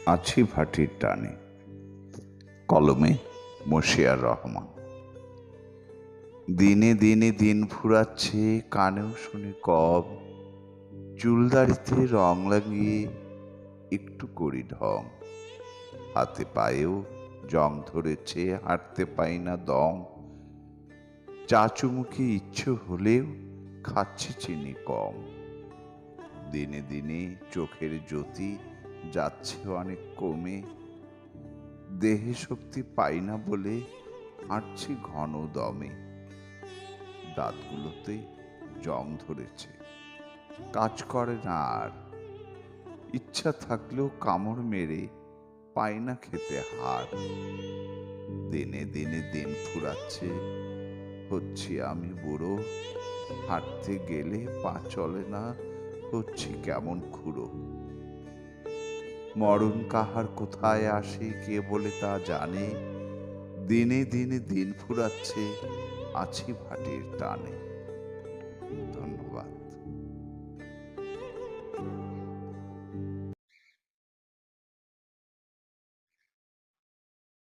আছি ভাটির টানে। কলমে মশিয়ার রহমান। দিনে দিনে দিন ফুরাচ্ছে, কানেও শুনি কব। চুলদাড়িতে রং লাগিয়ে একটু করি ঢং। হাতে পায়েও জং ধরেছে, হাঁটতে পাই না দম। চা চুমুকে ইচ্ছে হলেও খাচ্ছি চিনি কম। দিনে দিনে চোখের জ্যোতি যাচ্ছে অনেক কমে। দেহে শক্তি পাই না বলে হাঁটছি ঘন দমে। দাঁতগুলোতে জং ধরেছে, কাজ করে না আর। ইচ্ছা থাকলেও কামড় মেরে পাই না খেতে হাড়। দিনে দিনে দিন ফুরাচ্ছে, হচ্ছি আমি বুড়ো। হাঁটতে গেলে পা চলে না, হচ্ছি কেমন খুড়ো। মরণ কাহার কোথায় আসে কে বলে তা জানে। দিনে দিনে দিন ফুরাচ্ছে, আছি ভাটির টানে। ধন্যবাদ।